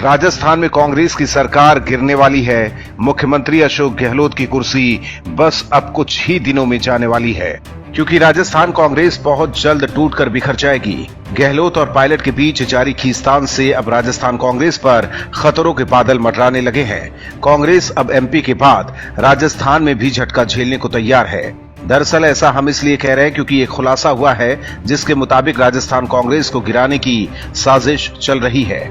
राजस्थान में कांग्रेस की सरकार गिरने वाली है। मुख्यमंत्री अशोक गहलोत की कुर्सी बस अब कुछ ही दिनों में जाने वाली है, क्योंकि राजस्थान कांग्रेस बहुत जल्द टूटकर बिखर जाएगी। गहलोत और पायलट के बीच जारी खींचतान से अब राजस्थान कांग्रेस पर खतरों के बादल मंडराने लगे हैं। कांग्रेस अब एमपी के बाद राजस्थान में भी झटका झेलने को तैयार है। दरअसल ऐसा हम इसलिए कह रहे हैं क्योंकि एक खुलासा हुआ है जिसके मुताबिक राजस्थान कांग्रेस को गिराने की साजिश चल रही है।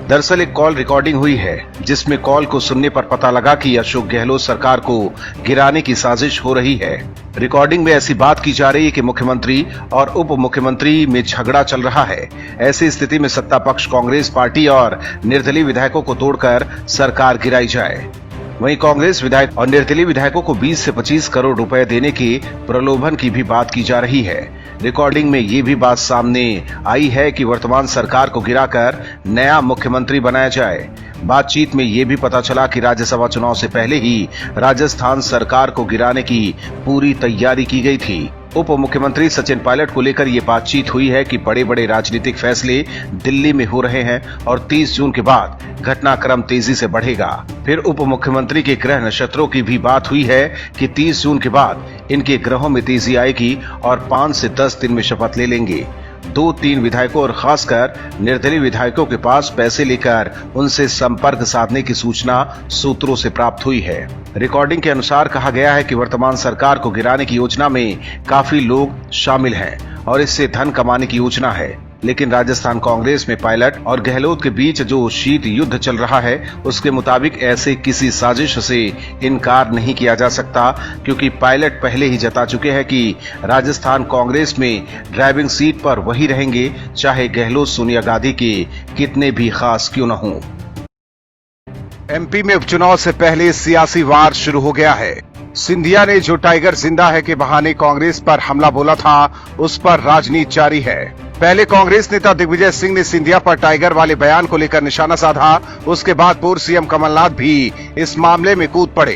दरअसल एक कॉल रिकॉर्डिंग हुई है जिसमें कॉल को सुनने पर पता लगा कि अशोक गहलोत सरकार को गिराने की साजिश हो रही है। रिकॉर्डिंग में ऐसी बात की जा रही है कि मुख्यमंत्री और उप मुख्यमंत्री में झगड़ा चल रहा है। ऐसी स्थिति में सत्ता पक्ष कांग्रेस पार्टी और निर्दलीय विधायकों को तोड़कर सरकार गिराई जाए। वहीं कांग्रेस विधायक और निर्दलीय विधायकों को 20 से 25 करोड़ रुपए देने के प्रलोभन की भी बात की जा रही है। रिकॉर्डिंग में ये भी बात सामने आई है कि वर्तमान सरकार को गिराकर नया मुख्यमंत्री बनाया जाए। बातचीत में ये भी पता चला कि राज्यसभा चुनाव से पहले ही राजस्थान सरकार को गिराने की पूरी तैयारी की गई थी। उप मुख्यमंत्री सचिन पायलट को लेकर ये बातचीत हुई है कि बड़े बड़े राजनीतिक फैसले दिल्ली में हो रहे हैं और 30 जून के बाद घटनाक्रम तेजी से बढ़ेगा। फिर उप मुख्यमंत्री के ग्रह नक्षत्रों की भी बात हुई है कि 30 जून के बाद इनके ग्रहों में तेजी आएगी और 5 से 10 दिन में शपथ ले लेंगे। 2-3 विधायकों और खासकर निर्दलीय विधायकों के पास पैसे लेकर उनसे संपर्क साधने की सूचना सूत्रों से प्राप्त हुई है। रिकॉर्डिंग के अनुसार कहा गया है कि वर्तमान सरकार को गिराने की योजना में काफी लोग शामिल हैं और इससे धन कमाने की योजना है। लेकिन राजस्थान कांग्रेस में पायलट और गहलोत के बीच जो शीत युद्ध चल रहा है उसके मुताबिक ऐसे किसी साजिश से इनकार नहीं किया जा सकता, क्योंकि पायलट पहले ही जता चुके हैं कि राजस्थान कांग्रेस में ड्राइविंग सीट पर वही रहेंगे, चाहे गहलोत सोनिया गांधी के कितने भी खास क्यों न हों। एमपी में उपचुनाव से पहले सियासी वार शुरू हो गया है। सिंधिया ने जो टाइगर जिंदा है के बहाने कांग्रेस पर हमला बोला था, उस पर राजनीति जारी है। पहले कांग्रेस नेता दिग्विजय सिंह ने सिंधिया पर टाइगर वाले बयान को लेकर निशाना साधा। उसके बाद पूर्व सीएम कमलनाथ भी इस मामले में कूद पड़े।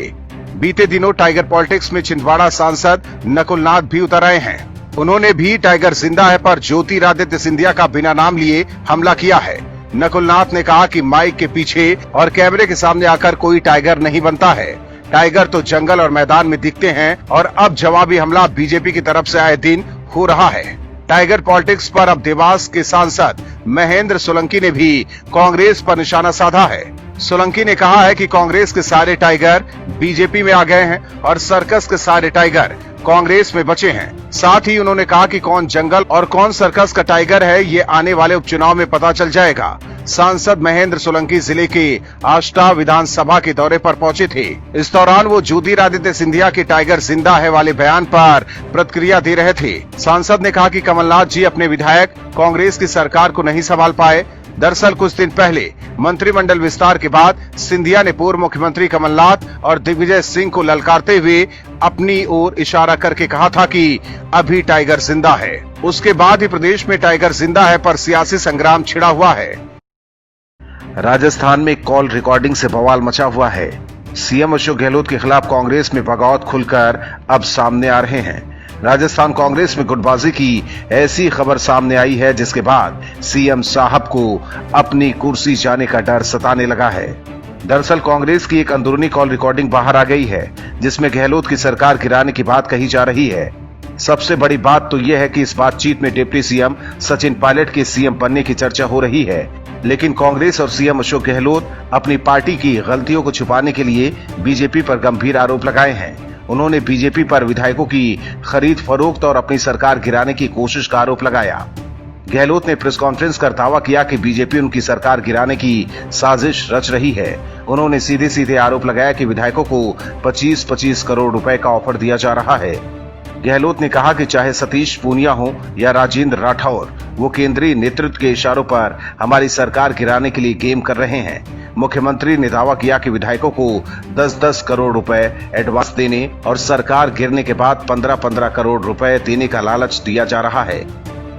बीते दिनों टाइगर पॉलिटिक्स में छिंदवाड़ा सांसद नकुलनाथ भी उतर आए हैं। उन्होंने भी टाइगर जिंदा है पर ज्योतिरादित्य सिंधिया का बिना नाम लिए हमला किया है। नकुलनाथ ने कहा कि माइक के पीछे और कैमरे के सामने आकर कोई टाइगर नहीं बनता है। टाइगर तो जंगल और मैदान में दिखते हैं और अब जवाबी हमला बीजेपी की तरफ से आए दिन हो रहा है। टाइगर पॉलिटिक्स पर अब देवास के सांसद महेंद्र सोलंकी ने भी कांग्रेस पर निशाना साधा है। सोलंकी ने कहा है कि कांग्रेस के सारे टाइगर बीजेपी में आ गए हैं और सर्कस के सारे टाइगर कांग्रेस में बचे हैं। साथ ही उन्होंने कहा कि कौन जंगल और कौन सर्कस का टाइगर है ये आने वाले उपचुनाव में पता चल जाएगा। सांसद महेंद्र सोलंकी जिले के आष्टा विधानसभा के दौरे पर पहुंचे थे। इस दौरान वो ज्योतिरादित्य सिंधिया के टाइगर जिंदा है वाले बयान पर प्रतिक्रिया दे रहे थे। सांसद ने कहा कि कमलनाथ जी अपने विधायक कांग्रेस की सरकार को नहीं संभाल पाए। दरअसल कुछ दिन पहले मंत्रिमंडल विस्तार के बाद सिंधिया ने पूर्व मुख्यमंत्री कमलनाथ और दिग्विजय सिंह को ललकारते हुए अपनी ओर इशारा करके कहा था कि अभी टाइगर जिंदा है। उसके बाद ही प्रदेश में टाइगर जिंदा है पर सियासी संग्राम छिड़ा हुआ है। राजस्थान में कॉल रिकॉर्डिंग से बवाल मचा हुआ है। सीएम अशोक गहलोत के खिलाफ कांग्रेस में बगावत खुलकर अब सामने आ रहे हैं। राजस्थान कांग्रेस में गुटबाजी की ऐसी खबर सामने आई है जिसके बाद सीएम साहब को अपनी कुर्सी जाने का डर सताने लगा है। दरअसल कांग्रेस की एक अंदरूनी कॉल रिकॉर्डिंग बाहर आ गई है जिसमें गहलोत की सरकार गिराने की बात कही जा रही है। सबसे बड़ी बात तो यह है कि इस बातचीत में डिप्टी सीएम सचिन पायलट के सीएम बनने की चर्चा हो रही है, लेकिन कांग्रेस और सीएम अशोक गहलोत अपनी पार्टी की गलतियों को छुपाने के लिए बीजेपी पर गंभीर आरोप लगाए हैं। उन्होंने बीजेपी पर विधायकों की खरीद फरोख्त और अपनी सरकार गिराने की कोशिश का आरोप लगाया। गहलोत ने प्रेस कॉन्फ्रेंस कर दावा किया कि बीजेपी उनकी सरकार गिराने की साजिश रच रही है। उन्होंने सीधे सीधे आरोप लगाया कि विधायकों को 25-25 करोड़ रुपए का ऑफर दिया जा रहा है। गहलोत ने कहा कि चाहे सतीश पूनिया हो या राजेंद्र राठौर, वो केंद्रीय नेतृत्व के इशारों पर हमारी सरकार गिराने के लिए गेम कर रहे हैं। मुख्यमंत्री ने दावा किया कि विधायकों को 10-10 करोड़ रुपए एडवांस देने और सरकार गिरने के बाद 15-15 करोड़ रुपए देने का लालच दिया जा रहा है।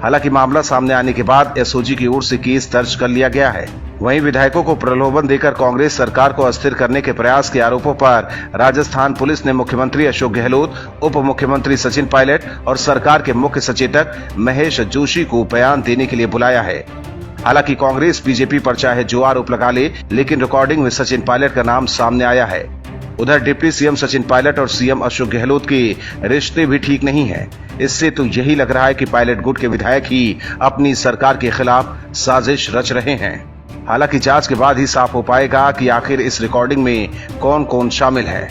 हालांकि मामला सामने आने के बाद एसओजी की ओर से केस दर्ज कर लिया गया है। वहीं विधायकों को प्रलोभन देकर कांग्रेस सरकार को अस्थिर करने के प्रयास के आरोपों पर राजस्थान पुलिस ने मुख्यमंत्री अशोक गहलोत, उप मुख्यमंत्री सचिन पायलट और सरकार के मुख्य सचेतक महेश जोशी को बयान देने के लिए बुलाया है। हालांकि कांग्रेस बीजेपी पर चाहे जो आरोप लगा ले, लेकिन रिकॉर्डिंग में सचिन पायलट का नाम सामने आया है। उधर डिप्टी सीएम सचिन पायलट और सीएम अशोक गहलोत के रिश्ते भी ठीक नहीं है। इससे तो यही लग रहा है कि पायलट गुट के विधायक ही अपनी सरकार के खिलाफ साजिश रच रहे हैं। हालांकि जांच के बाद ही साफ हो पाएगा कि आखिर इस रिकॉर्डिंग में कौन कौन शामिल है।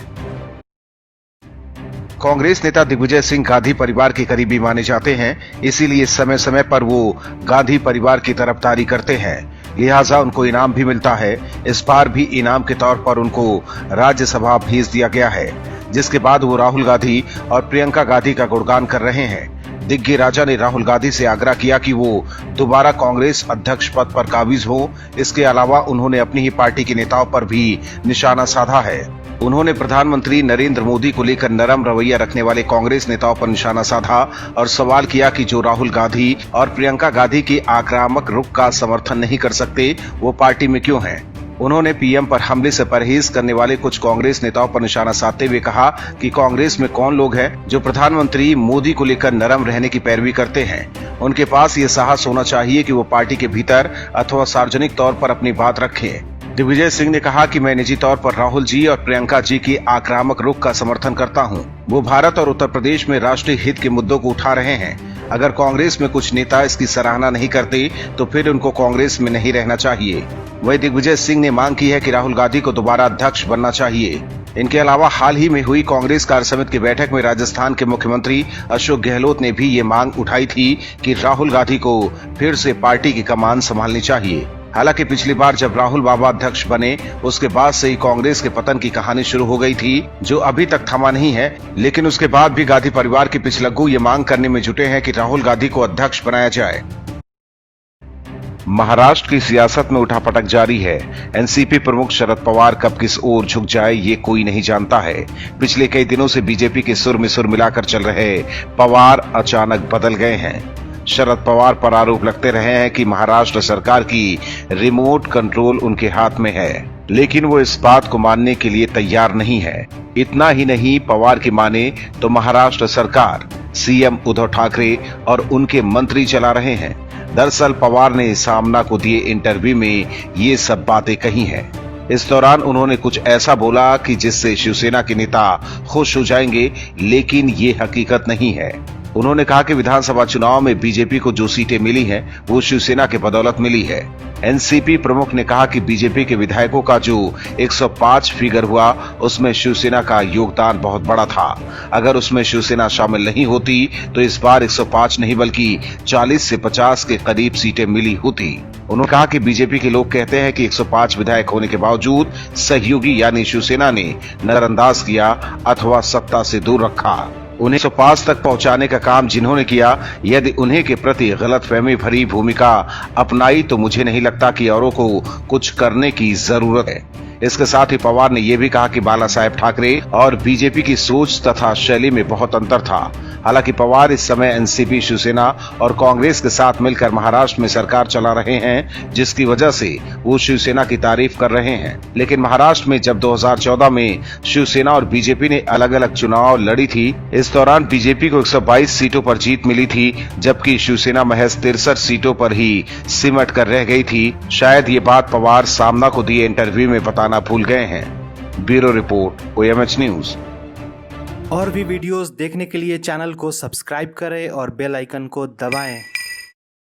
कांग्रेस नेता दिग्विजय सिंह गांधी परिवार के करीबी माने जाते हैं, इसीलिए समय समय पर वो गांधी परिवार की तरफदारी करते हैं, लिहाजा उनको इनाम भी मिलता है। इस बार भी इनाम के तौर पर उनको राज्यसभा भेज दिया गया है, जिसके बाद वो राहुल गांधी और प्रियंका गांधी का गुणगान कर रहे हैं। दिग्गे राजा ने राहुल गांधी से आग्रह किया कि वो दोबारा कांग्रेस अध्यक्ष पद पर काबिज हो। इसके अलावा उन्होंने अपनी ही पार्टी के नेताओं पर भी निशाना साधा है। उन्होंने प्रधानमंत्री नरेंद्र मोदी को लेकर नरम रवैया रखने वाले कांग्रेस नेताओं पर निशाना साधा और सवाल किया कि जो राहुल गांधी और प्रियंका गांधी के आक्रामक रुख का समर्थन नहीं कर सकते, वो पार्टी में क्यों हैं? उन्होंने पीएम पर हमले से परहेज करने वाले कुछ कांग्रेस नेताओं पर निशाना साधते हुए कहा कि कांग्रेस में कौन लोग हैं जो प्रधानमंत्री मोदी को लेकर नरम रहने की पैरवी करते हैं। उनके पास ये साहस होना चाहिए कि वो पार्टी के भीतर अथवा सार्वजनिक तौर पर अपनी बात रखें। दिग्विजय सिंह ने कहा कि मैं निजी तौर पर राहुल जी और प्रियंका जी के आक्रामक रुख का समर्थन करता हूं। वो भारत और उत्तर प्रदेश में राष्ट्रीय हित के मुद्दों को उठा रहे हैं। अगर कांग्रेस में कुछ नेता इसकी सराहना नहीं करते तो फिर उनको कांग्रेस में नहीं रहना चाहिए। वहीं दिग्विजय सिंह ने मांग की है कि राहुल गांधी को दोबारा अध्यक्ष बनना चाहिए। इनके अलावा हाल ही में हुई कांग्रेस कार्य समिति की बैठक में राजस्थान के मुख्यमंत्री अशोक गहलोत ने भी ये मांग उठाई थी कि राहुल गांधी को फिर से पार्टी की कमान संभालनी चाहिए। हालांकि पिछली बार जब राहुल बाबा अध्यक्ष बने, उसके बाद से ही कांग्रेस के पतन की कहानी शुरू हो गई थी, जो अभी तक थमा नहीं है। लेकिन उसके बाद भी गांधी परिवार के पिछलग्गू ये मांग करने में जुटे हैं कि राहुल गांधी को अध्यक्ष बनाया जाए। महाराष्ट्र की सियासत में उठापटक जारी है। एनसीपी प्रमुख शरद पवार कब किस ओर झुक जाए ये कोई नहीं जानता है। पिछले कई दिनों से बीजेपी के सुर में सुर मिलाकर चल रहे पवार अचानक बदल गए हैं। शरद पवार पर आरोप लगते रहे हैं कि महाराष्ट्र सरकार की रिमोट कंट्रोल उनके हाथ में है, लेकिन वो इस बात को मानने के लिए तैयार नहीं है। इतना ही नहीं, पवार की माने तो महाराष्ट्र सरकार सीएम उद्धव ठाकरे और उनके मंत्री चला रहे हैं। दरअसल पवार ने सामना को दिए इंटरव्यू में ये सब बातें कही हैं। इस दौरान उन्होंने कुछ ऐसा बोला कि जिससे शिवसेना के नेता खुश हो जाएंगे, लेकिन ये हकीकत नहीं है। उन्होंने कहा कि विधानसभा चुनाव में बीजेपी को जो सीटें मिली हैं, वो शिवसेना के बदौलत मिली है। एनसीपी प्रमुख ने कहा कि बीजेपी के विधायकों का जो 105 फिगर हुआ, उसमें शिवसेना का योगदान बहुत बड़ा था। अगर उसमें शिवसेना शामिल नहीं होती तो इस बार 105 नहीं बल्कि 40 से 50 के करीब सीटें मिली होती। उन्होंने कहा कि बीजेपी के लोग कहते हैं कि 105 विधायक होने के बावजूद सहयोगी यानी शिवसेना ने नजरअंदाज किया अथवा सत्ता से दूर रखा। उन्हें 105 तक पहुंचाने का काम जिन्होंने किया, यदि उन्हें के प्रति गलतफहमी भरी भूमिका अपनाई तो मुझे नहीं लगता कि औरों को कुछ करने की जरूरत है। इसके साथ ही पवार ने यह भी कहा कि बाला साहेब ठाकरे और बीजेपी की सोच तथा शैली में बहुत अंतर था। हालांकि पवार इस समय एनसीपी, शिवसेना और कांग्रेस के साथ मिलकर महाराष्ट्र में सरकार चला रहे हैं, जिसकी वजह से वो शिवसेना की तारीफ कर रहे हैं। लेकिन महाराष्ट्र में जब 2014 में शिवसेना और बीजेपी ने अलग अलग चुनाव लड़ी थी, इस दौरान बीजेपी को 122 सीटों पर जीत मिली थी, जबकि शिवसेना महज 63 सीटों पर ही सिमट कर रह गई थी। शायद ये बात पवार सामना को दिए इंटरव्यू में बताना भूल गए हैं। Bureau report, OMH news. और भी वीडियोस देखने के लिए चैनल को सब्सक्राइब करें और बेल आइकन को दबाएं।